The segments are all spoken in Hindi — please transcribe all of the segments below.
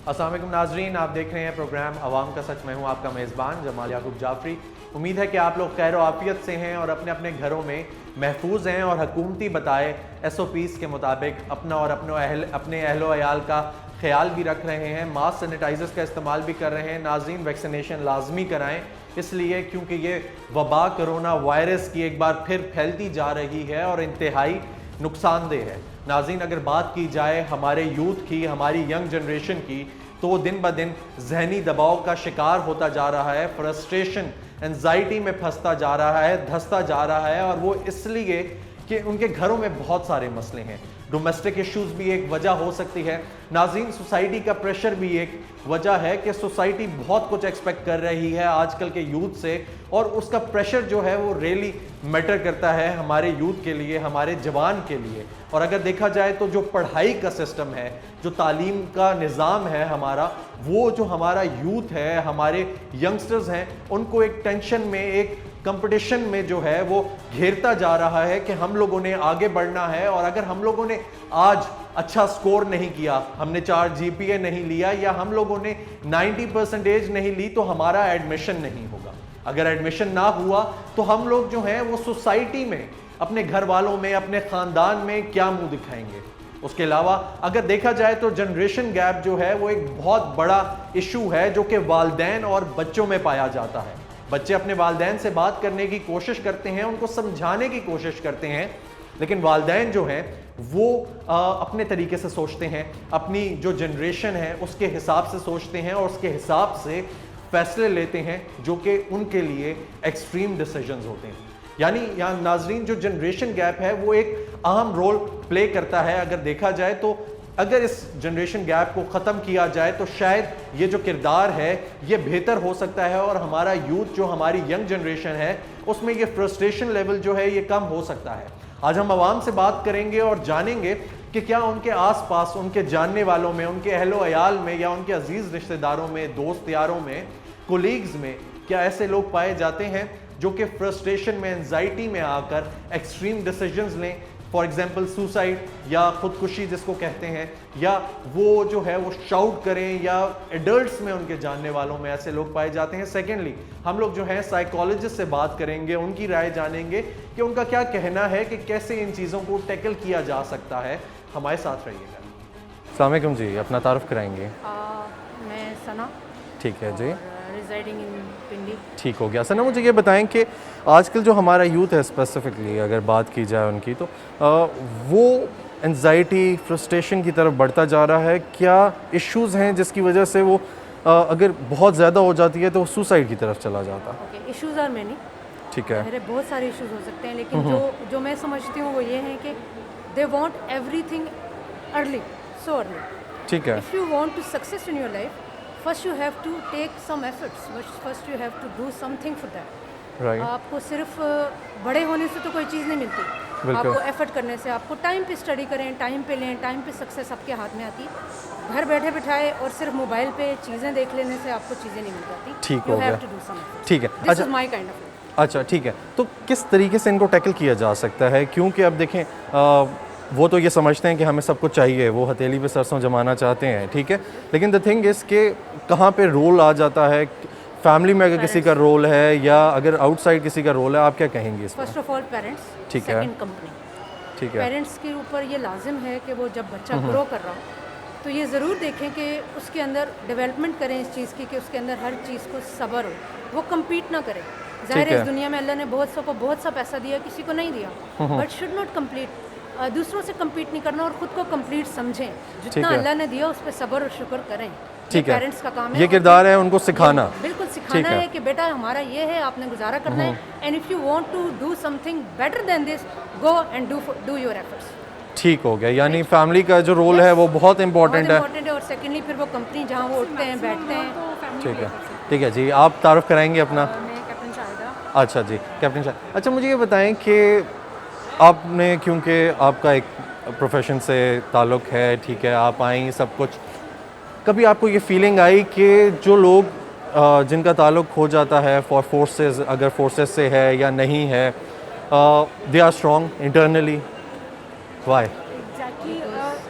अस्सलाम वालेकुम नाजरीन, आप देख रहे हैं प्रोग्राम अवाम का सच। मैं हूं आपका मेज़बान जमाल याकूब जाफरी। उम्मीद है कि आप लोग खैर आफियत से हैं और अपने अपने घरों में महफूज हैं और हुकूमती बताए SOPs के मुताबिक अपना और अपने अहलो अयाल का ख्याल भी रख रहे हैं। मास्क सैनिटाइजर्स का इस्तेमाल भी कर रहे हैं। नाजरीन, वैक्सीनेशन लाजमी कराएँ, इसलिए क्योंकि ये वबा कोरोना वायरस की एक बार फिर फैलती जा रही है और इंतहाई नुकसानदेह है। नाज़रीन, अगर बात की जाए हमारे यूथ की, हमारी यंग जनरेशन की, तो वो दिन ब दिन जहनी दबाव का शिकार होता जा रहा है, फ्रस्ट्रेशन एंजाइटी में फंसता जा रहा है, धंसता जा रहा है। और वो इसलिए कि उनके घरों में बहुत सारे मसले हैं। डोमेस्टिक इश्यूज भी एक वजह हो सकती है। नाज़रीन, सोसाइटी का प्रेशर भी एक वजह है कि सोसाइटी बहुत कुछ एक्सपेक्ट कर रही है आजकल के यूथ से, और उसका प्रेशर जो है वो रियली मैटर करता है हमारे यूथ के लिए, हमारे जवान के लिए। और अगर देखा जाए तो जो पढ़ाई का सिस्टम है, जो तालीम का निज़ाम है हमारा, वो जो हमारा यूथ है, हमारे यंगस्टर्स हैं, उनको एक टेंशन में, एक कंपटीशन में जो है वो घेरता जा रहा है कि हम लोगों ने आगे बढ़ना है। और अगर हम लोगों ने आज अच्छा स्कोर नहीं किया, हमने 4 GPA नहीं लिया या हम लोगों ने 90% नहीं ली, तो हमारा एडमिशन नहीं होगा। अगर एडमिशन ना हुआ तो हम लोग जो हैं वो सोसाइटी में, अपने घर वालों में, अपने ख़ानदान में क्या मुंह दिखाएंगे। उसके अलावा अगर देखा जाए तो जनरेशन गैप जो है वो एक बहुत बड़ा इशू है जो कि वालिदैन और बच्चों में पाया जाता है। बच्चे अपने वालिदैन से बात करने की कोशिश करते हैं, उनको समझाने की कोशिश करते हैं, लेकिन वालिदैन जो हैं वो अपने तरीके से सोचते हैं, अपनी जो जनरेशन है उसके हिसाब से सोचते हैं और उसके हिसाब से फैसले लेते हैं जो कि उनके लिए एक्सट्रीम डिसीजंस होते हैं। यानी यहाँ नाजरीन, जो जनरेशन गैप है वो एक अहम रोल प्ले करता है। अगर देखा जाए तो अगर इस जनरेशन गैप को ख़त्म किया जाए तो शायद ये जो किरदार है ये बेहतर हो सकता है और हमारा यूथ, जो हमारी यंग जनरेशन है, उसमें ये फ्रस्ट्रेशन लेवल जो है ये कम हो सकता है। आज हम आवाम से बात करेंगे और जानेंगे कि क्या उनके आसपास, उनके जानने वालों में, उनके अहलो अयाल में या उनके अजीज़ रिश्तेदारों में, दोस्त यारों में, कोलीग्स में क्या ऐसे लोग पाए जाते हैं जो कि फ्रस्ट्रेशन में, एंजाइटी में आकर एक्सट्रीम डिसीजंस लें। फॉर एग्जाम्पल सुसाइड या खुदकुशी जिसको कहते हैं, या वो जो है वो शाउट करें, या एडल्ट्स में, उनके जानने वालों में ऐसे लोग पाए जाते हैं। सेकेंडली, हम लोग जो है साइकोलॉजिस्ट से बात करेंगे, उनकी राय जानेंगे कि उनका क्या कहना है कि कैसे इन चीज़ों को टैकल किया जा सकता है। हमारे साथ रहिएगा। अस्सलाम वालेकुम जी, अपना तारुफ कराएंगे। मैं सना। ठीक है जी। रिजाइडिंग इन पिंडी। ठीक हो गया। सना, मुझे ये बताएं कि आजकल जो हमारा यूथ है, स्पेसिफिकली अगर बात की जाए उनकी, तो वो एंजाइटी, फ्रस्ट्रेशन की तरफ बढ़ता जा रहा है। क्या इश्यूज़ हैं जिसकी वजह से वो अगर बहुत ज़्यादा हो जाती है तो वो सुसाइड की तरफ चला जाता? Okay, issues are many. ठीक है। मेरे बहुत सारे इश्यूज हो सकते हैं, लेकिन जो मैं समझती हूँ वो ये है कि they want everything early, so early. ठीक है। If you want to success in your life, first you have to take some efforts, first you have to do something for that. Right. आपको सिर्फ बड़े होने से तो कोई चीज़ नहीं मिलती। आपको एफर्ट करने से, आपको टाइम पे स्टडी करें, टाइम पे लें, टाइम पे सक्सेस आपके हाथ में आती है। घर बैठे बिठाए और सिर्फ मोबाइल पे चीज़ें देख लेने से आपको चीज़ें नहीं मिल जाती। ठीक हो गया। ठीक है। This is my kind of. अच्छा, ठीक है। तो किस तरीके से इनको टैकल किया जा सकता है? क्योंकि अब देखें, वो तो ये समझते हैं कि हमें सब कुछ चाहिए, वो हथेली पे सरसों जमाना चाहते हैं, ठीक है। लेकिन द थिंग इज़ के कहाँ पे रोल आ जाता है, फैमिली में अगर किसी का रोल है या अगर आउटसाइड किसी का रोल है, आप क्या कहेंगे इसमें? फर्स्ट ऑफ ऑल पेरेंट्स, ठीक है। Second company. ठीक है। पेरेंट्स के ऊपर ये लाजिम है कि वो जब बच्चा ग्रो कर रहा हो तो ये ज़रूर देखें कि उसके अंदर डेवलपमेंट करें इस चीज़ की, कि उसके अंदर हर चीज़ को सब्र हो, वो कम्पीट ना करे। ज़ाहिर है इस दुनिया में अल्लाह ने बहुत सबको बहुत सा पैसा दिया, किसी को नहीं दिया, बट शुड नॉट कम्प्लीट, दूसरों से कम्पीट नहीं करना और ख़ुद को कम्प्लीट समझें। जितना अल्लाह ने दिया उस पर सब्र और शुक्र करें। ठीक है। पेरेंट्स का काम है, ये किरदार है उनको सिखाना। बिल्कुल सिखाना है कि बेटा हमारा ये है, आपने गुजारा करना है, and if you want to do something better than this, go and do your efforts. ठीक हो गया। यानी फैमिली का जो रोल है वो बहुत इंपॉर्टेंट है। और सेकेंडली फिर वो कंपनी जहाँ वो उठते हैं, बैठते हैं। ठीक है। ठीक है जी, आप तारुफ कराएंगे अपना? मैं कैप्टन शाहिदा। अच्छा जी, कैप्टन शाहिदा। अच्छा, मुझे ये बताएं कि आपने, क्योंकि आपका एक प्रोफेशन से ताल्लुक़ है, ठीक है, आप आई सब कुछ, कभी आपको ये फीलिंग आई कि जो लोग जिनका ताल्लुक़ हो जाता है फॉर फोर्सेस, अगर फोर्सेस से है या नहीं है, they are strong internally? Why? Exactly.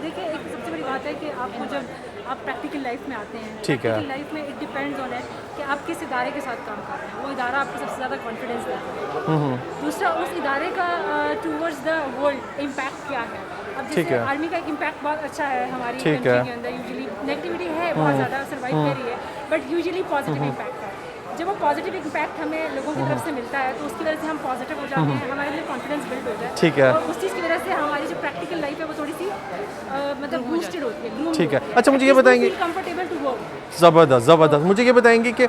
देखिए, एक सबसे बड़ी बात है कि आपको जब आप प्रैक्टिकल लाइफ में आते हैं। ठीक है। प्रैक्टिकल लाइफ में इट डिपेंड्स ऑन है कि आप किस इदारे के साथ काम कर रहे हैं, वो इदारा आपको सबसे ज़्यादा कॉन्फिडेंस देता है। दूसरा, उस इदारे का टूवर्ड्स द वर्ल्ड इम्पैक्ट क्या है। अब ठीक जैसे है। आर्मी का एक इम्पैक्ट बहुत अच्छा है हमारी ठीक कंट्री है। के अंदर, यूजुअली नेगेटिविटी है बहुत ज़्यादा, सर्वाइव कर रही है, बट यूजुअली पॉजिटिव इम्पैक्ट है। जब वो पॉजिटिव इम्पैक्ट हमें लोगों की तरफ से मिलता है तो उसकी वजह से हम पॉजिटिव हो जाते हैं, हमारे लिए कॉन्फिडेंस बिल्ड होता है। ठीक है। और उस चीज़ की वजह से हमारी जो प्रैक्टिकल लाइफ है वो थोड़ी सी मतलब बूस्टेड होती है, groomed ठीक है। होती अच्छा, मुझे ये बताएंगे, कंफर्टेबल टू वर्क। ज़बरदस्त ज़बरदस्त, मुझे ये बताएंगे कि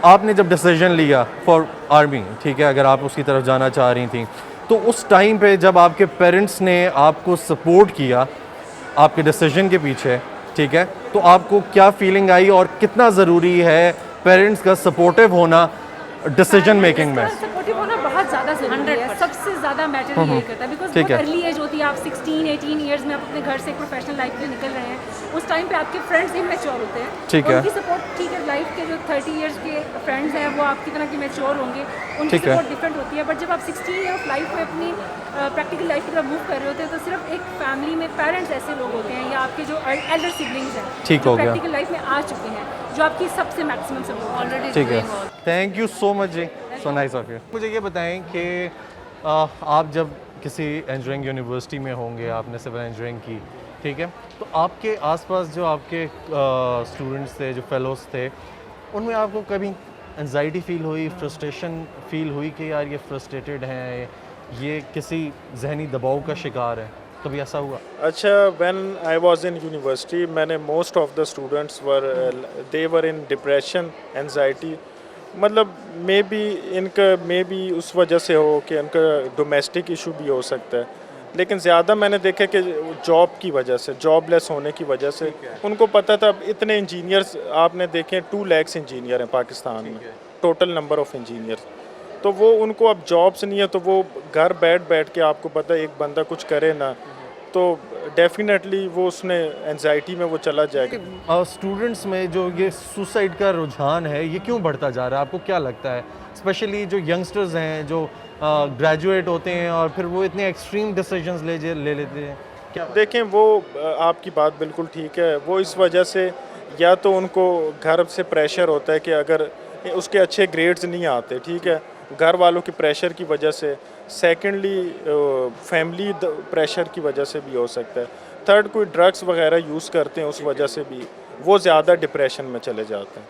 आपने जब डिसीजन लिया फॉर आर्मी, ठीक है, अगर आप उसकी तरफ जाना चाह रही थी, तो उस टाइम पे जब आपके पेरेंट्स ने आपको सपोर्ट किया आपके डिसीजन के पीछे, ठीक है, तो आपको क्या फीलिंग आई और कितना ज़रूरी है पेरेंट्स का सपोर्टिव होना डिसीजन मेकिंग में? सपोर्टिव होना बहुत ज़्यादा ज़रूरी है, सबसे ज़्यादा मैटर यही करता है, बिकॉज ठीक बहुत है। अर्ली एज होती है, आप 16-18 ईयर्स में आप अपने घर से प्रोफेशनल लाइफ के लिए निकल रहे हैं, उस टाइम पे आपके फ्रेंड्स इमेच्योर होते हैं। ठीक है। उनकी सपोर्ट, ठीक है, लाइफ के जो 30 ईयर्स के फ्रेंड्स हैं वो आपकी तरह के मैच्योर होंगे, उनकी ठीक है। सपोर्ट डिफरेंट होती है, बट जब आप 16 ईयर ऑफ लाइफ में अपनी प्रैक्टिकल लाइफ की तरफ मूव कर रहे होते हैं तो सिर्फ एक फैमिली में पेरेंट्स ऐसे लोग होते हैं या आपके जो एल्डर सिबलिंग्स हैं ठीक जो हो गया। प्रैक्टिकल लाइफ में आ चुके हैं, जो आपकी सबसे मैक्सिमम सपोर्ट ऑलरेडी। ठीक है, थैंक यू सो मच जी, सो नाइस ऑफ यू। मुझे ये बताएं कि आप जब किसी इंजीनियरिंग यूनिवर्सिटी में होंगे, आपने सिविल इंजीनियरिंग की, ठीक है, तो आपके आसपास जो आपके स्टूडेंट्स थे, जो फेलोज थे, उनमें आपको कभी एंजाइटी फील हुई, फ्रस्ट्रेशन फील हुई कि यार ये फ्रस्ट्रेटेड हैं, ये किसी जहनी दबाव का शिकार है, कभी ऐसा हुआ? अच्छा, when I was in university, मैंने most of the students were they were in depression, anxiety, मतलब मे बी उस वजह से हो कि उनका डोमेस्टिक इशू भी हो सकता है, लेकिन ज़्यादा मैंने देखा कि जॉब की वजह से, जॉबलेस होने की वजह से, उनको पता था इतने इंजीनियर्स आपने देखे 2 लाख इंजीनियर हैं पाकिस्तान में, टोटल नंबर ऑफ़ इंजीनियर्स, तो वो उनको अब जॉब्स नहीं है, तो वो घर बैठ के आपको पता है एक बंदा कुछ करे ना तो डेफिनेटली वो उसने एंजाइटी में वो चला जाएगा। स्टूडेंट्स में जो ये सुसाइड का रुझान है ये क्यों बढ़ता जा रहा है, आपको क्या लगता है? स्पेशली जो यंगस्टर्स हैं जो ग्रेजुएट होते हैं और फिर वो इतने एक्सट्रीम डिसीजंस ले लेते हैं, क्या? देखें, वो आपकी बात बिल्कुल ठीक है, वो इस वजह से या तो उनको घर से प्रेशर होता है कि अगर उसके अच्छे ग्रेड्स नहीं आते, ठीक है, घर वालों के प्रेशर की वजह से, सेकेंडली फैमिली प्रेशर की वजह से भी हो सकता है, थर्ड कोई ड्रग्स वगैरह यूज़ करते हैं उस वजह से भी वो ज़्यादा डिप्रेशन में चले जाते हैं।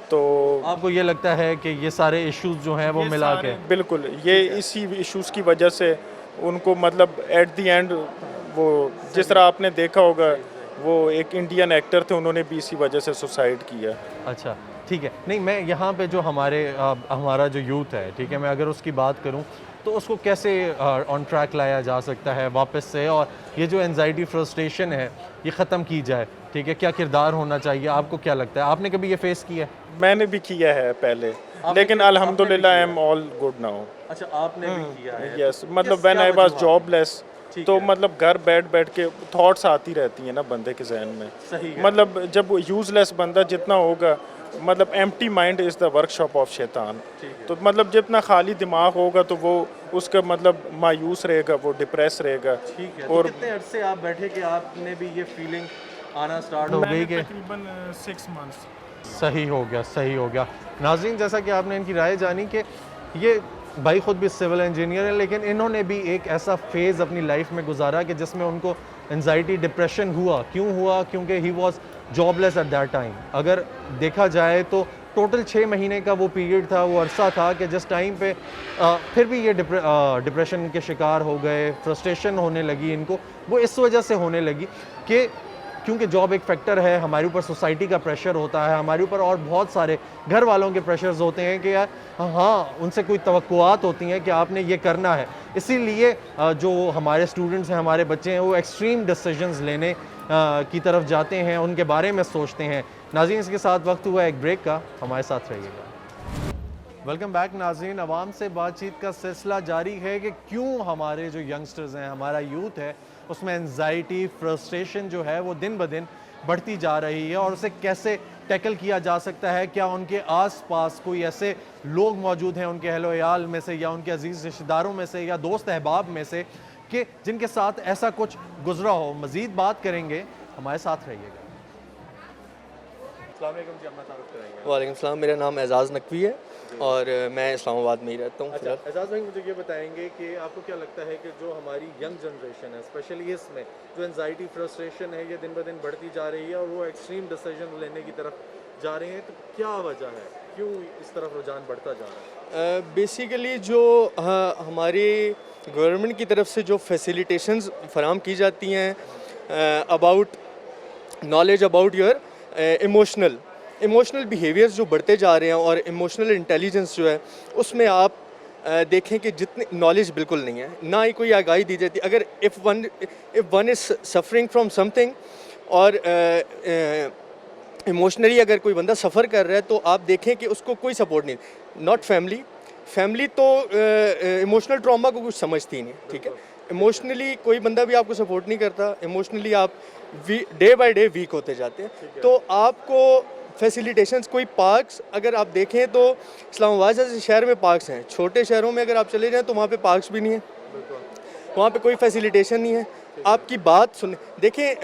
तो आपको ये लगता है कि ये सारे इश्यूज जो हैं वो मिला के? बिल्कुल, ये इसी इश्यूज़ की वजह से उनको मतलब एट द एंड वो जिस तरह आपने देखा होगा वो एक इंडियन एक्टर थे, उन्होंने भी इसी वजह से सुसाइड किया। अच्छा, ठीक है। नहीं, मैं यहाँ पे जो हमारा जो यूथ है, ठीक है, मैं अगर उसकी बात करूँ तो उसको कैसे ऑन ट्रैक लाया जा सकता है वापस से, और ये जो एंजाइटी फ्रस्ट्रेशन है ये ख़त्म की जाए, ठीक है, क्या किरदार होना चाहिए, आपको क्या लगता है? आपने कभी ये फेस किया है? मैंने भी किया है पहले, लेकिन अल्हम्दुलिल्लाह I am all good now. अच्छा, आपने भी किया है? यस, मतलब व्हेन आई वाज जॉबलेस, तो मतलब घर बैठ के थॉट्स आती रहती हैं ना बंदे के जहन में। सही है। मतलब जब यूजलेस बंदा जितना होगा, मतलब empty mind is the workshop of शैतान, तो मतलब जितना खाली दिमाग होगा तो वो उसका मतलब मायूस रहेगा, वो डिप्रेस रहेगा। ठीक है, और तो कितने अरसे आप बैठे कि आपने भी ये फीलिंग आना स्टार्ट हो गई कि तकरीबन 6 मंथ्स। सही हो गया, सही हो गया। नाज़रीन, जैसा कि आपने इनकी राय जानी कि ये भाई ख़ुद भी सिविल इंजीनियर हैं, लेकिन इन्होंने भी एक ऐसा फेज़ अपनी लाइफ में गुजारा कि जिसमें उनको एंजाइटी डिप्रेशन हुआ। क्यों हुआ? क्योंकि he was jobless at that time. अगर देखा जाए तो टोटल 6 महीने का वो पीरियड था, वो अरसा था कि जिस टाइम पे फिर भी ये डिप्रेशन के शिकार हो गए, फ्रस्ट्रेशन होने लगी इनको। वो इस वजह से होने लगी कि क्योंकि जॉब एक फैक्टर है, हमारे ऊपर सोसाइटी का प्रेशर होता है, हमारे ऊपर और बहुत सारे घर वालों के प्रेशर्स होते हैं कि यार हाँ, उनसे कोई तवक्कुआत होती हैं कि आपने ये करना है। इसीलिए जो हमारे स्टूडेंट्स हैं, हमारे बच्चे हैं, वो एक्सट्रीम डिसीजंस लेने की तरफ जाते हैं, उनके बारे में सोचते हैं। नाज़रीन, इसके साथ वक्त हुआ एक ब्रेक का, हमारे साथ रहिएगा। वेलकम बैक नाज़रीन। अवाम से बातचीत का सिलसिला जारी है कि क्यों हमारे जो यंगस्टर्स हैं, हमारा यूथ है, उसमें एंजाइटी फ्रस्ट्रेशन जो है वो दिन ब दिन बढ़ती जा रही है, और उसे कैसे टैकल किया जा सकता है। क्या उनके आसपास कोई ऐसे लोग मौजूद हैं उनके अहलो याल में से या उनके अजीज़ रिश्तेदारों में से या दोस्त अहबाब में से कि जिनके साथ ऐसा कुछ गुजरा हो? मज़ीद बात करेंगे, हमारे साथ रहिएगा। अस्सलाम वालेकुम जी, अपना तारुफ कराएंगे। वालेकुम सलाम, मेरा नाम एजाज़ नकवी है और मैं इस्लामाबाद में ही रहता हूँ अच्छा फिलहाल। एजाज भाई, मुझे ये बताएंगे कि आपको क्या लगता है कि जो हमारी यंग जनरेशन है, स्पेशली इसमें जो एनजाइटी फ्रस्ट्रेशन है, ये दिन ब दिन बढ़ती जा रही है और वो एक्सट्रीम डिसीजन लेने की तरफ जा रहे हैं, तो क्या वजह है, क्यों इस तरफ रुझान बढ़ता जा रहा है? बेसिकली जो हमारी गवर्नमेंट की तरफ से जो फैसिलिटेशंस फराम की जाती हैं about knowledge about your emotional behaviours जो बढ़ते जा रहे हैं और इमोशनल इंटेलिजेंस जो है उसमें आप देखें कि जितनी नॉलेज बिल्कुल नहीं है, ना ही कोई आगाही दी जाती। अगर if one is suffering from something और इमोशनली अगर कोई बंदा सफ़र कर रहा है तो आप देखें कि उसको कोई सपोर्ट नहीं, नॉट फैमिली तो इमोशनल ट्रॉमा को कुछ समझती ही नहीं, ठीक है। इमोशनली कोई बंदा भी आपको सपोर्ट नहीं करता, इमोशनली आप डे बाय डे वीक होते जाते हैं। तो आपको फैसिलिटेशंस कोई पार्क्स अगर आप देखें तो इस्लामाबाद जैसे शहर में पार्क्स हैं, छोटे शहरों में अगर आप चले जाएँ तो वहाँ पे पार्क्स भी नहीं है, वहाँ पे कोई फैसिलिटेशन नहीं है। आपकी बात सुन देखें,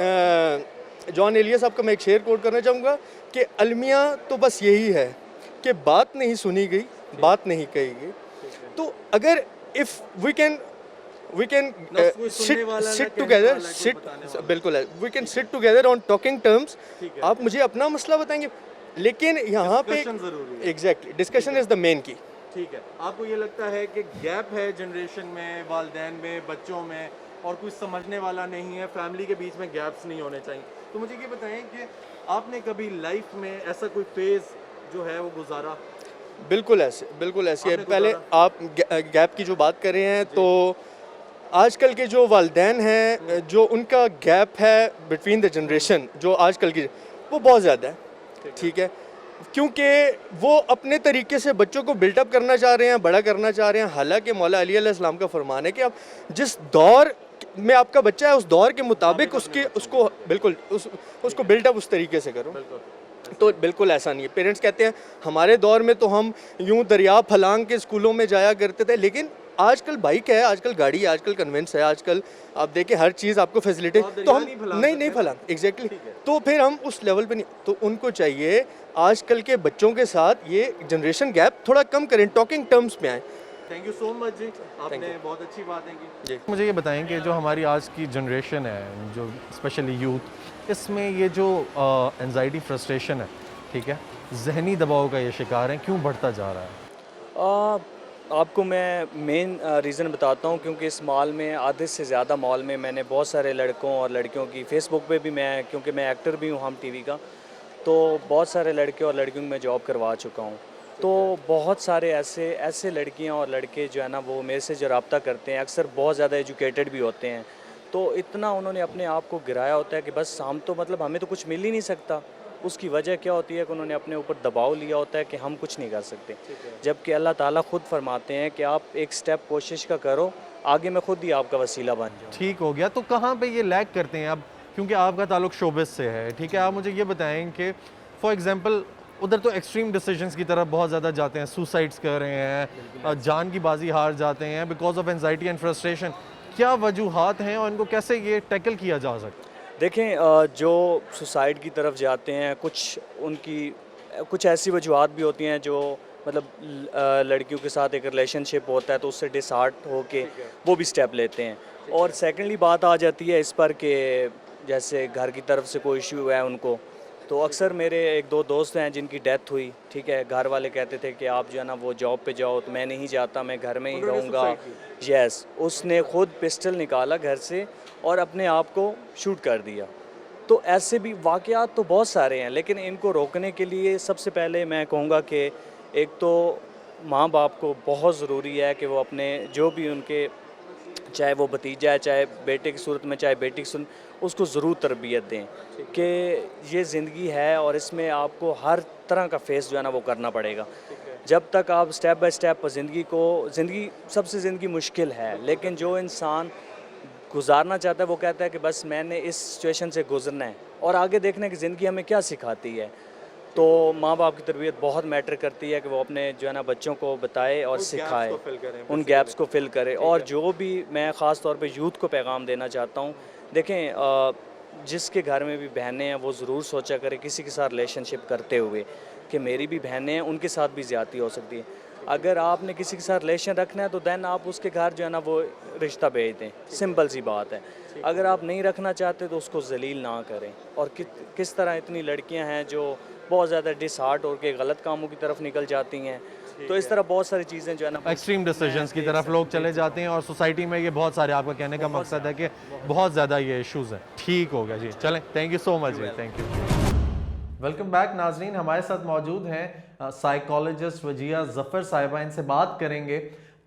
जॉन एलियस साहब का मैं एक शेर कोट करना चाहूँगा कि अलमिया तो बस यही है कि बात नहीं सुनी गई, बात नहीं कही गई। तो अगर if we can sit together, बिल्कुल है, we can sit together on talking terms. आप मुझे अपना मसला बताएंगे, लेकिन यहाँ पे exactly discussion is the main key. ठीक है, आपको ये लगता है कि गैप है जनरेशन में, वालदैन में, बच्चों में, और कुछ समझने वाला नहीं है, फैमिली के बीच में गैप्स नहीं होने चाहिए। तो मुझे ये बताएं कि आपने कभी लाइफ में ऐसा कोई फेज़ जो है वो गुजारा? बिल्कुल ऐसे है। पहले आप गैप की जो बात कर रहे हैं तो आजकल के जो वालदैन हैं, जो उनका गैप है बिटवीन द जनरेशन, जो आजकल की वो बहुत ज़्यादा है, ठीक है, क्योंकि वो अपने तरीके से बच्चों को बिल्टअप करना चाह रहे हैं, बड़ा करना चाह रहे हैं। हालांकि मौला अली अलैहिस्सलाम का फरमान है कि आप जिस दौर में आपका बच्चा है उस दौर के मुताबिक उसको बिल्टअप उस तरीके से करो। तो बिल्कुल ऐसा नहीं है। पेरेंट्स कहते हैं हमारे दौर में तो हम यूं दरिया फलांग के स्कूलों में जाया करते थे, लेकिन आजकल बाइक है, आजकल गाड़ी है, आजकल कन्वेंस है, आजकल आप देखें हर चीज़ आपको फैसिलिटी, तो हम नहीं फलांग एग्जैक्टली। तो फिर हम उस लेवल पे नहीं, तो उनको चाहिए आजकल के बच्चों के साथ ये जनरेशन गैप थोड़ा कम करें, टॉकिंग टर्म्स में आए। थैंक यू सो मच जी, आपने बहुत अच्छी बातें की जी। मुझे ये बताएं कि जो हमारी आज की जनरेशन है, जो स्पेशली यूथ, इसमें ये जो एंजाइटी फ्रस्ट्रेशन है, ठीक है, जहनी दबाव का ये शिकार है, क्यों बढ़ता जा रहा है? आपको मैं मेन रीज़न बताता हूँ, क्योंकि इस मॉल में आधे से ज़्यादा मॉल में मैंने बहुत सारे लड़कों और लड़कियों की, फेसबुक पे भी मैं, क्योंकि मैं एक्टर भी हूँ हम टीवी का, तो बहुत सारे लड़के और लड़कियों की मैं जॉब करवा चुका हूँ। तो बहुत सारे ऐसे लड़कियाँ और लड़के जो है ना, वो मेरे से जो रब्ता करते हैं, अक्सर बहुत ज़्यादा एजुकेटेड भी होते हैं, तो इतना उन्होंने अपने आप को गिराया होता है कि बस हम तो मतलब हमें तो कुछ मिल ही नहीं सकता। उसकी वजह क्या होती है कि उन्होंने अपने ऊपर दबाव लिया होता है कि हम कुछ नहीं कर सकते, जबकि अल्लाह ताला खुद फरमाते हैं कि आप एक स्टेप कोशिश का करो, आगे मैं खुद ही आपका वसीला बन जाऊँ। ठीक हो गया। तो कहाँ पे ये लैग करते हैं अब, क्योंकि आपका ताल्लुक शोबिस से है, ठीक है, आप मुझे ये बताएं कि फॉर एग्जांपल उधर तो एक्सट्रीम डिसीजंस की तरफ बहुत ज़्यादा जाते हैं, सुसाइड्स कर रहे हैं, जान की बाजी हार जाते हैं because of anxiety and frustration. क्या वजूहात हैं और इनको कैसे ये टैकल किया जा सकता है? देखें, जो सुसाइड की तरफ जाते हैं, कुछ ऐसी वजूहात भी होती हैं जो मतलब लड़कियों के साथ एक रिलेशनशिप होता है तो उससे डिसहार्ट होके वो भी स्टेप लेते हैं। और सेकेंडली बात आ जाती है इस पर कि जैसे घर की तरफ से कोई इशू है उनको, तो अक्सर मेरे एक दो दोस्त हैं जिनकी डेथ हुई, ठीक है, घर वाले कहते थे कि आप जो है ना वो जॉब पे जाओ, तो मैं नहीं जाता, मैं घर में ही रहूँगा। यस, उसने खुद पिस्टल निकाला घर से और अपने आप को शूट कर दिया। तो ऐसे भी वाक़यात तो बहुत सारे हैं, लेकिन इनको रोकने के लिए सबसे पहले मैं कहूँगा कि एक तो माँ बाप को बहुत ज़रूरी है कि वो अपने जो भी उनके, चाहे वो भतीजा है, चाहे बेटे की सूरत में, चाहे बेटी की सूरत, उसको ज़रूर तरबियत दें कि ये ज़िंदगी है और इसमें आपको हर तरह का फेस जो है ना वो करना पड़ेगा। जब तक आप स्टेप बाय स्टेप ज़िंदगी मुश्किल है, लेकिन जो इंसान गुजारना चाहता है वो कहता है कि बस मैंने इस सिचुएशन से गुजरना है और आगे देखना है कि ज़िंदगी हमें क्या सिखाती है। तो माँ बाप की तरबियत बहुत मैटर करती है कि वो अपने जो है ना बच्चों को बताए और सिखाए, उन गैप्स को फिल करे। और जो भी मैं ख़ास तौर पे यूथ को पैगाम देना चाहता हूँ, देखें जिसके घर में भी बहनें हैं वो ज़रूर सोचा करे किसी के साथ रिलेशनशिप करते हुए कि मेरी भी बहनें हैं, उनके साथ भी ज़्यादती हो सकती है। अगर आपने किसी के साथ रिलेशन रखना है तो दैन आप उसके घर जो है ना वो रिश्ता भेज दें, सिंपल सी बात है। अगर आप नहीं रखना चाहते तो उसको जलील ना करें। और किस तरह इतनी लड़कियां हैं जो बहुत ज़्यादा डिसहार्ट होकर गलत कामों की तरफ निकल जाती हैं, तो इस तरह बहुत सारी चीज़ें जो है ना एक्सट्रीम डिसीजंस की तरफ लोग चले जाते हैं और सोसाइटी में ये बहुत सारे, आपका कहने का मकसद है कि बहुत ज़्यादा ये इश्यूज़ हैं। ठीक हो गया जी, चलें, थैंक यू सो मच जी, थैंक यू। वेलकम बैक नाजरीन, हमारे साथ मौजूद हैं साइकोलॉजिस्ट वजिया ज़फ़र साहिबा। इनसे बात करेंगे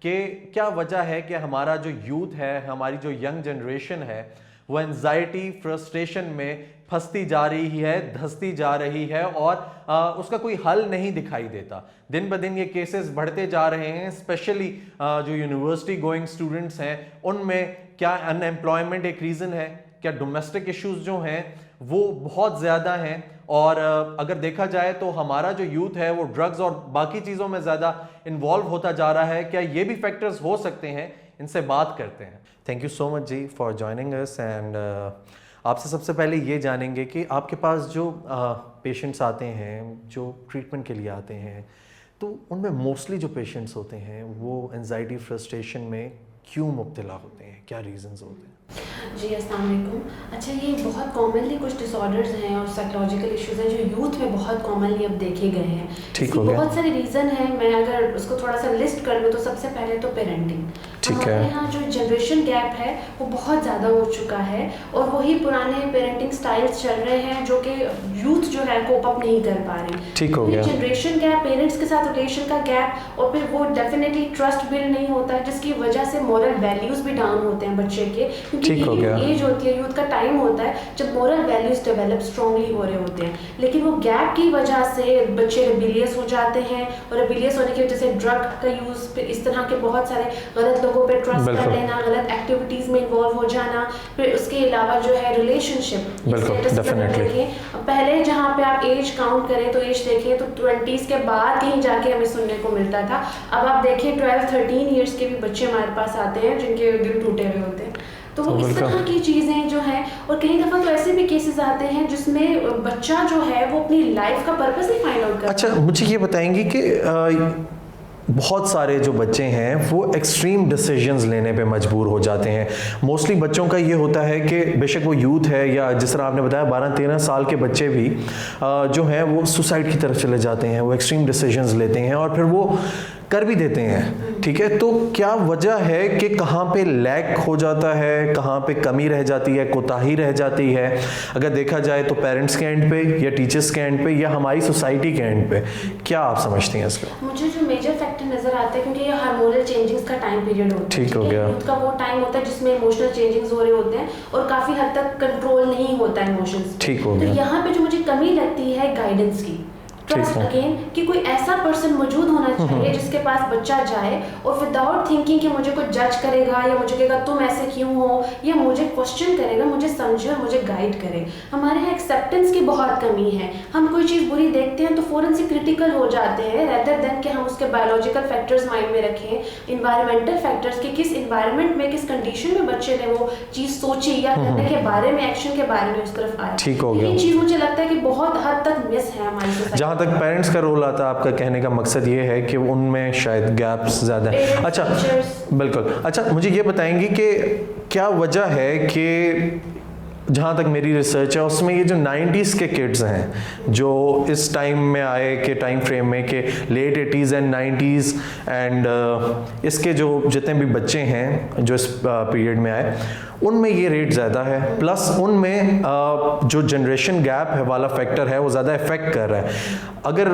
कि क्या वजह है कि हमारा जो यूथ है, हमारी जो यंग जनरेशन है, वो एंजाइटी फ्रस्ट्रेशन में फंसती जा रही है, धंसती जा रही है और उसका कोई हल नहीं दिखाई देता। दिन ब दिन ये केसेस बढ़ते जा रहे हैं, स्पेशली जो यूनिवर्सिटी गोइंग स्टूडेंट्स हैं उनमें। क्या अनएम्प्लॉयमेंट एक रीज़न है? क्या डोमेस्टिक इश्यूज जो हैं वो बहुत ज़्यादा हैं? और अगर देखा जाए तो हमारा जो यूथ है वो ड्रग्स और बाकी चीज़ों में ज़्यादा इन्वॉल्व होता जा रहा है। क्या ये भी फैक्टर्स हो सकते हैं? इनसे बात करते हैं। थैंक यू सो मच जी फॉर जॉइनिंग अस। एंड आपसे सबसे पहले ये जानेंगे कि आपके पास जो पेशेंट्स आते हैं, जो ट्रीटमेंट के लिए आते हैं, तो उनमें मोस्टली जो पेशेंट्स होते हैं वो एंजाइटी फ्रस्ट्रेशन में क्यों मुब्तला होते हैं? क्या रीज़न्स होते हैं? जी अस्सलाम वालेकुम। अच्छा, ये बहुत कॉमनली कुछ डिसऑर्डर्स हैं और साइकोलॉजिकल इश्यूज हैं जो यूथ में बहुत कॉमनली अब देखे गए हैं। ठीक हो गया। बहुत सारे रीज़न हैं, मैं अगर उसको थोड़ा सा लिस्ट कर लूँ तो सबसे पहले तो पेरेंटिंग। हमारे यहाँ जो जनरेशन गैप है वो बहुत ज़्यादा हो चुका है और वही पुराने पेरेंटिंग स्टाइल्स चल रहे हैं जो कि यूथ जो है कोप अप नहीं कर पा रहे। ठीक हो गया। जनरेशन गैप, पेरेंट्स के साथ रिलेशन का गैप, और फिर वो डेफिनेटली ट्रस्ट बिल्ड नहीं होता है जिसकी वजह से मॉरल वैल्यूज़ भी डाउन होते हैं बच्चे के। ठीक हो गया। एज होती है, यूथ का टाइम होता है जब मोरल वैल्यूज डेवलप स्ट्रांगली हो रहे होते हैं, लेकिन वो गैप की वजह से बच्चे रेबिलियस हो जाते हैं और रेबिलियस होने की वजह से ड्रग का यूज़, फिर इस तरह के बहुत सारे गलत लोगों पे ट्रस्ट कर लेना, गलत एक्टिविटीज़ में इन्वॉल्व हो जाना। फिर उसके अलावा जो है रिलेशनशिप, पहले जहाँ पे आप एज काउंट करें तो एज देखें तो 20s के बाद कहीं जाके हमें सुनने को मिलता था। अब आप देखें 12-13 ईयर्स के भी बच्चे हमारे पास आते हैं जिनके दिल टूटे हुए होते हैं। तो वो इस तरह की चीज़ें जो हैं, और कई दफ़ा तो ऐसे भी केसेस आते हैं जिसमें बच्चा जो है वो अपनी लाइफ का पर्पस नहीं फाइंड आउट करता। अच्छा, मुझे ये बताएंगी कि बहुत सारे जो बच्चे हैं वो एक्सट्रीम डिसीजंस लेने पे मजबूर हो जाते हैं। मोस्टली बच्चों का ये होता है कि बेशक वो यूथ है या जिस तरह आपने बताया 12-13 साल के बच्चे भी जो हैं वो सुसाइड की तरफ चले जाते हैं, वो एक्सट्रीम डिसीजंस लेते हैं और फिर वो कर भी देते हैं। ठीक है, तो क्या वजह है कि कहाँ पे लैक हो जाता है, कहाँ पे कमी रह जाती है, कोताही रह जाती है? अगर देखा जाए तो पेरेंट्स के एंड पे या टीचर्स के एंड पे या हमारी सोसाइटी के एंड पे, क्या आप समझते हैं इसका? मुझे जो मेजर फैक्टर नजर आता है, क्योंकि ये हार्मोनल चेंजिंग्स का टाइम पीरियड होता है। ठीक हो गया। यूथ का वो टाइम होता है जिसमें इमोशनल चेंजिंग्स हो रहे होते हैं और काफी हद तक कंट्रोल नहीं होता है इमोशंस। ठीक हो गया। तो यहाँ पे जो मुझे कमी लगती है गाइडेंस की, ट्रस्ट अगेन, कि कोई ऐसा पर्सन मौजूद होना चाहिए जिसके पास बच्चा जाए और विदाउट थिंकिंग कि मुझे कोई जज करेगा या मुझे कहेगा तुम ऐसे क्यों हो, या मुझे क्वेश्चन करेगा, मुझे समझे और मुझे गाइड करे। हमारे यहाँ एक्सेप्टेंस की बहुत कमी है। हम कोई चीज़ बुरी देखते हैं तो फ़ौरन से क्रिटिकल हो जाते हैं, रेदर देन कि हम उसके बायोलॉजिकल फैक्टर्स माइंड में रखें, इन्वायरमेंटल फैक्टर्स कि किस इन्वायरमेंट में, किस कंडीशन में बच्चे ने वो चीज़ सोची या करने के बारे में, एक्शन के बारे में उस तरफ आए। ठीक हो गया। ये चीज़ मुझे लगता है कि बहुत हद तक मिस है हमारी सोसाइटी। जहाँ तक पेरेंट्स का रोल आता है, आपका कहने का मकसद ये है कि उनमें शायद गैप्स ज़्यादा है। अच्छा, बिल्कुल। अच्छा, मुझे ये बताएंगी कि क्या वजह है कि जहाँ तक मेरी रिसर्च है उसमें ये जो 90s के किड्स हैं जो इस टाइम में आए के टाइम फ्रेम में के late 80s and 90s and इसके जो जितने भी बच्चे हैं जो इस पीरियड में आए, उनमें ये रेट ज़्यादा है, प्लस उनमें जो जनरेशन गैप है वाला फैक्टर है वो ज़्यादा इफेक्ट कर रहा है। अगर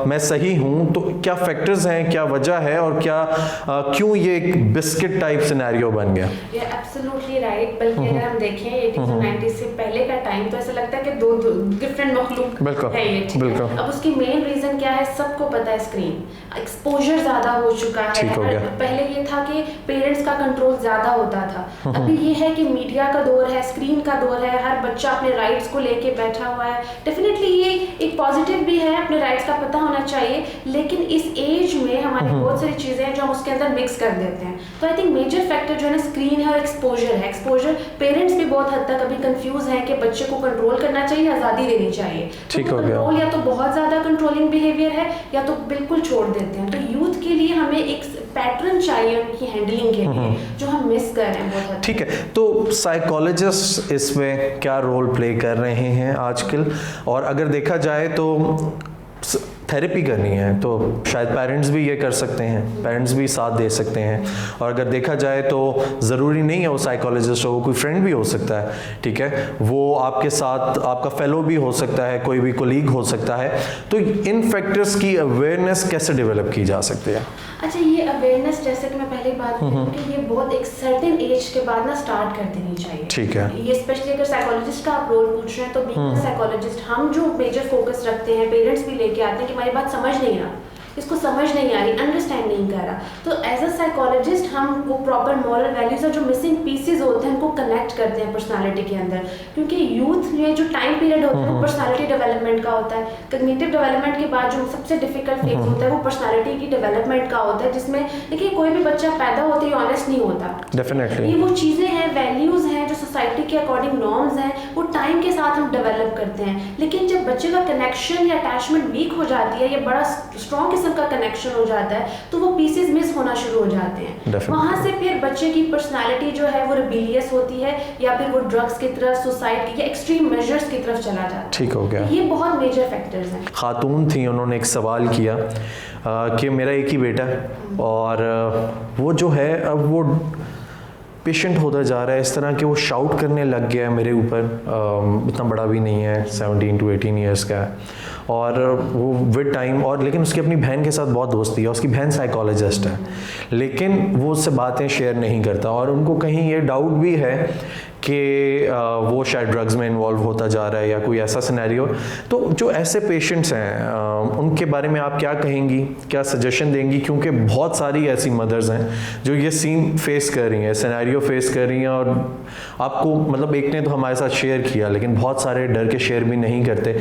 मैं सही हूँ तो क्या फैक्टर्स हैं, क्या वजह है और क्या क्यों ये एक बिस्किट टाइप सिनेरियो बन गया? ये एब्सोल्युटली राइट। बल्कि अगर हम देखें 80s से पहले का टाइम तो ऐसा लगता है कि दो डिफरेंट मखलूक है ये। बिल्कुल। अब उसकी मेन रीज़न क्या है, सबको पता है, स्क्रीन एक्सपोजर ज़्यादा हो चुका है। पहले ये था कि पेरेंट्स का कंट्रोल ज़्यादा होता था, अभी ये है कि मीडिया का दौर है, स्क्रीन का दौर है, हर बच्चा अपने राइट्स को लेके बैठा हुआ है। डेफिनेटली ये एक एक पॉजिटिव भी है, अपने राइट्स का पता होना चाहिए, लेकिन इस एज में हमारी बहुत सारी चीज़ें हैं जो हम उसके अंदर मिक्स कर देते हैं। तो आई थिंक मेजर फैक्टर जो है ना स्क्रीन है और एक्सपोजर है। एक्सपोजर पेरेंट्स भी बहुत हद तक अभी कंफ्यूज हैं कि बच्चे को कंट्रोल करना चाहिए, आज़ादी देनी चाहिए। ठीक हो गया। कंट्रोल या तो बहुत ज़्यादा कंट्रोलिंग बिहेवियर है या तो बिल्कुल छोड़ देते हैं। तो यूथ के लिए हमें एक पैटर्न चाहिए उनकी हैंडलिंग के लिए, जो हम मिस कर रहे हैं बहुत हद तक। ठीक है, तो साइकोलॉजिस्ट इसमें क्या रोल प्ले कर रहे हैं आजकल? और अगर देखा जाए तो थेरेपी करनी है तो शायद पेरेंट्स भी ये कर सकते हैं, पेरेंट्स भी साथ दे सकते हैं। और अगर देखा जाए तो ज़रूरी नहीं है वो साइकोलॉजिस्ट हो, कोई फ्रेंड भी हो सकता है, ठीक है, वो आपके साथ आपका फेलो भी हो सकता है, कोई भी कोलीग हो सकता है। तो इन फैक्टर्स की अवेयरनेस कैसे डेवलप की जा सकती है? अच्छा, ये अवेयरनेस जैसे कि मैं पहले बात करूँ कि ये बहुत एक सर्टेन एज के बाद ना स्टार्ट कर देनी चाहिए। ठीक है। ये स्पेशली अगर साइकोलॉजिस्ट का आप रोल पूछ रहे हैं तो बीइंग साइकोलॉजिस्ट हम जो मेजर फोकस रखते हैं, पेरेंट्स भी लेके आते हैं कि हमारी बात समझ नहीं रहा, इसको समझ नहीं आ रही, अंडरस्टैंड नहीं कर रहा, तो एज अ साइकोलॉजिस्ट हम वो प्रॉपर मॉरल वैल्यूज और जो मिसिंग पीसेज होते हैं उनको कनेक्ट करते हैं पर्सनालिटी के अंदर। क्योंकि यूथ में जो टाइम पीरियड होता है वो पर्सनालिटी डेवलपमेंट का होता है। कॉग्निटिव डेवलपमेंट के बाद जो सबसे डिफिकल्ट फेज होता है वो पर्सनालिटी की डेवलपमेंट का होता है, जिसमें देखिए कोई भी बच्चा पैदा होते ही ऑनेस्ट नहीं होता। डेफिनेटली ये वो चीज़ें हैं, वैल्यूज़ हैं जो सोसाइटी के अकॉर्डिंग नॉर्म्स हैं, वो टाइम के साथ हम डेवलप करते हैं। लेकिन जब बच्चे का कनेक्शन या अटैचमेंट वीक हो जाती है या बड़ा स्ट्रॉन्ग किस्म का कनेक्शन हो जाता है तो वो पीसेस मिस होना शुरू हो जाते हैं। वहाँ से फिर बच्चे की पर्सनालिटी जो है वो रिबेलियस होती है या फिर वो ड्रग्स की तरफ, सुसाइड या एक्सट्रीम मेजर्स की तरफ चला जाता है। ठीक हो गया। ये बहुत मेजर फैक्टर्स हैं। खातून थी, उन्होंने एक सवाल किया कि मेरा एक ही बेटा है और वो जो है अब वो पेशेंट होता जा रहा है, इस तरह कि वो शाउट करने लग गया है मेरे ऊपर। इतना बड़ा भी नहीं है, 17 to 18 ईयर्स का है और वो विद टाइम और लेकिन उसकी अपनी बहन के साथ बहुत दोस्ती है, उसकी बहन साइकोलॉजिस्ट है, लेकिन वो उससे बातें शेयर नहीं करता और उनको कहीं ये डाउट भी है कि वो शायद ड्रग्स में इन्वॉल्व होता जा रहा है या कोई ऐसा सिनेरियो। तो जो ऐसे पेशेंट्स हैं उनके बारे में आप क्या कहेंगी, क्या सजेशन देंगी? क्योंकि बहुत सारी ऐसी मदर्स हैं जो ये सीन फेस कर रही हैं, सिनेरियो फेस कर रही हैं और आपको मतलब एक ने तो हमारे साथ शेयर किया लेकिन बहुत सारे डर के शेयर भी नहीं करते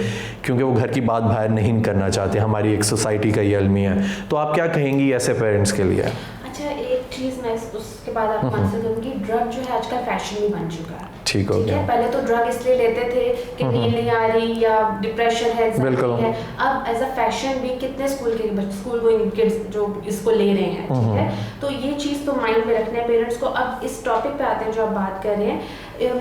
क्योंकि वो घर की बात बाहर नहीं करना चाहते। हमारी एक सोसाइटी का ये अलमी है, तो आप क्या कहेंगी ऐसे पेरेंट्स के लिए? अच्छा, एक चीज़ मैं उसके बाद आपको आंसर दूंगी। ड्रग जो है आजकल फैशन भी बन चुका है। ठीक हो गया। पहले तो ड्रग इसलिए लेते थे कि नींद नहीं आ रही या डिप्रेशन है, बिल्कुल है। अब एज अ फैशन भी कितने स्कूल गोइंग किड्स जो इसको ले रहे हैं, ठीक है। तो ये चीज़ तो माइंड में रखना है पेरेंट्स को। अब इस टॉपिक पे आते हैं जो आप बात कर रहे हैं,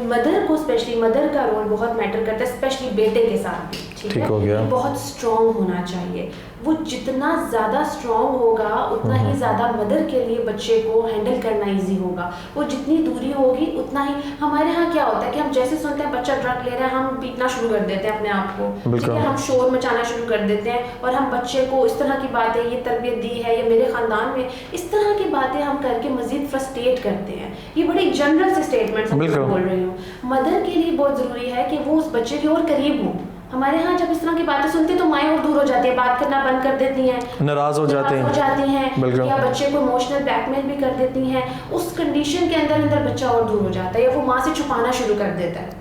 मदर को स्पेशली, मदर का रोल बहुत मैटर करता है, स्पेशली बेटे के साथ भी, ठीक हो गया। है। बहुत स्ट्रॉन्ग होना चाहिए। वो जितना ज़्यादा स्ट्रॉन्ग होगा उतना ही ज़्यादा मदर के लिए बच्चे को हैंडल करना इजी होगा। वो जितनी दूरी होगी उतना ही, हमारे यहाँ क्या होता है कि हम जैसे सुनते हैं बच्चा ड्रग ले रहा है हम पीटना शुरू कर देते हैं अपने आप को, ठीक है, हम शोर मचाना शुरू कर देते हैं और हम बच्चे को इस तरह की बातें, ये तरबियत दी है या मेरे ख़ानदान में इस तरह की बातें हम करके मज़ीद फ्रस्ट्रेट करते हैं। ये बड़ी जनरल से स्टेटमेंट्स बोल रही हूँ। मदर के लिए बहुत ज़रूरी है कि वो उस बच्चे के और करीब हो। हमारे यहाँ जब इस तरह की बातें सुनते हैं तो माएँ और दूर हो जाती है, बात करना बंद कर देती हैं, नाराज हो जाती हैं या बच्चे को इमोशनल ब्लैकमेल भी कर देती हैं। उस कंडीशन के अंदर बच्चा और दूर हो जाता है या वो माँ से छुपाना शुरू कर देता है।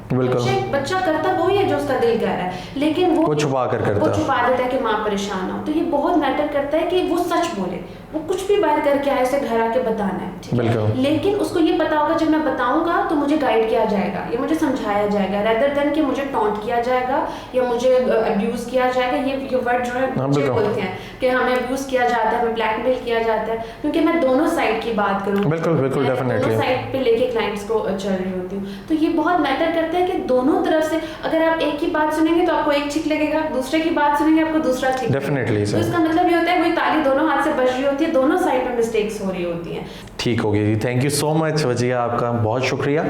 बच्चा करता वही है जो उसका दिल कह रहा है, लेकिन वो छुपा देता है कि माँ परेशान हो। तो ये बहुत मैटर करता है कि वो सच बोले, वो कुछ भी बाहर करके आए उसे घर आके बताना है, ठीक है, लेकिन उसको ये पता होगा जब मैं बताऊंगा तो मुझे गाइड किया जाएगा या मुझे समझाया जाएगा, रेदर देन कि मुझे टॉन्ट किया जाएगा या मुझे अब्यूज किया जाएगा। ये वर्ड जो है बच्चे बोलते हैं कि हमें अब्यूज किया जाता है, हमें ब्लैकमेल किया जाता है, क्योंकि मैं दोनों साइड की बात करूँ, बिल्कुल दोनों साइड पे लेके क्लाइंट्स को चल रही होती हूँ। तो ये बहुत मैटर करता है कि दोनों तरफ से अगर आप एक ही बात सुनेंगे तो आपको एक ठीक लगेगा, दूसरे की बात सुनेंगे आपको दूसरा ठीक लगेगा। तो इसका मतलब ये होता है कोई ताली दोनों हाथ से बज रही होती है, दोनों साइड पे मिस्टेक्स हो रही होती हैं। ठीक हो गया जी, thank you so much Wajiha, आपका बहुत शुक्रिया।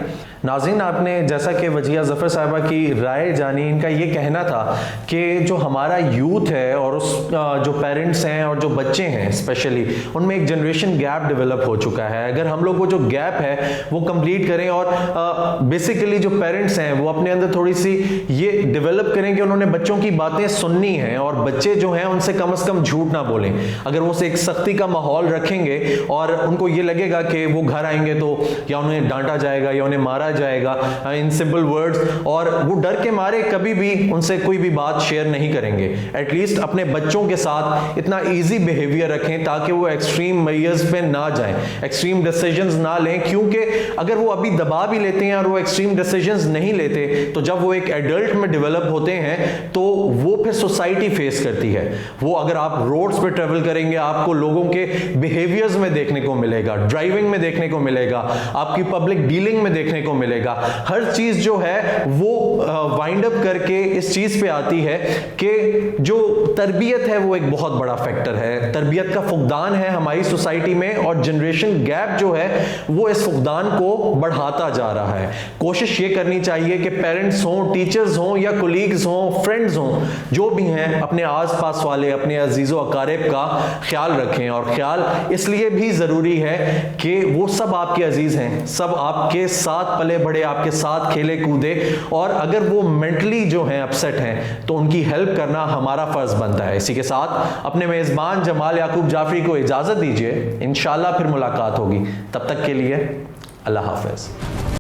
नाज़रीन, आपने जैसा कि वजिया ज़फ़र साहिबा की राय जानी, इनका ये कहना था कि जो हमारा यूथ है और उस जो पेरेंट्स हैं और जो बच्चे हैं स्पेशली, उनमें एक जनरेशन गैप डेवलप हो चुका है। अगर हम लोग वो जो गैप है वो कंप्लीट करें और बेसिकली जो पेरेंट्स हैं वो अपने अंदर थोड़ी सी ये डेवलप करें कि उन्होंने बच्चों की बातें सुननी है और बच्चे जो हैं उनसे कम से कम झूठ ना बोलें। अगर वो एक सख्ती का माहौल रखेंगे और उनको ये लगे लगेगा कि वो घर आएंगे तो या उन्हें डांटा जाएगा या उन्हें मारा जाएगा इन सिंपल वर्ड्स, और वो डर के मारे कभी भी उनसे कोई भी बात शेयर नहीं करेंगे। एटलीस्ट अपने बच्चों के साथ इतना ईजी बिहेवियर रखें ताकि वो एक्सट्रीम मेजर्स पे ना जाएं, एक्सट्रीम डिसीजंस ना लें, क्योंकि अगर वो अभी दबा भी लेते हैं और वो एक्सट्रीम डिसीजंस नहीं लेते तो जब वो एक एडल्ट में डेवलप होते हैं तो वो फिर सोसाइटी फेस करती है। वो अगर आप रोड्स पे ट्रेवल करेंगे आपको लोगों के बिहेवियर्स में देखने को मिलेगा, ड्राइविंग में देखने को मिलेगा, आपकी पब्लिक डीलिंग में देखने को मिलेगा। हर चीज जो है वो वाइंड अप करके इस चीज पे आती है कि जो तरबियत है वो एक बहुत बड़ा फैक्टर है। तरबियत का फुकदान है हमारी सोसाइटी में और जनरेशन गैप जो है वो इस फुकदान को बढ़ाता जा रहा है। कोशिश ये करनी चाहिए कि पेरेंट्स हों, टीचर्स हों या कोलीग्स हों, फ्रेंड्स हों, जो भी हैं, अपने आसपास वाले, अपने अजीज़ो अकारिब का ख्याल रखें। और ख्याल इसलिए भी ज़रूरी है कि वो सब आपके अजीज़ हैं, सब आपके साथ पले बढ़े, आपके साथ खेले कूदे, और अगर वो मेंटली जो हैं अपसेट हैं तो उनकी हेल्प करना हमारा फ़र्ज़ बनता है। इसी के साथ अपने मेज़बान जमाल याकूब जाफरी को इजाज़त दीजिए, इंशाअल्लाह फिर मुलाकात होगी। तब तक के लिए अल्लाह हाफ़िज़।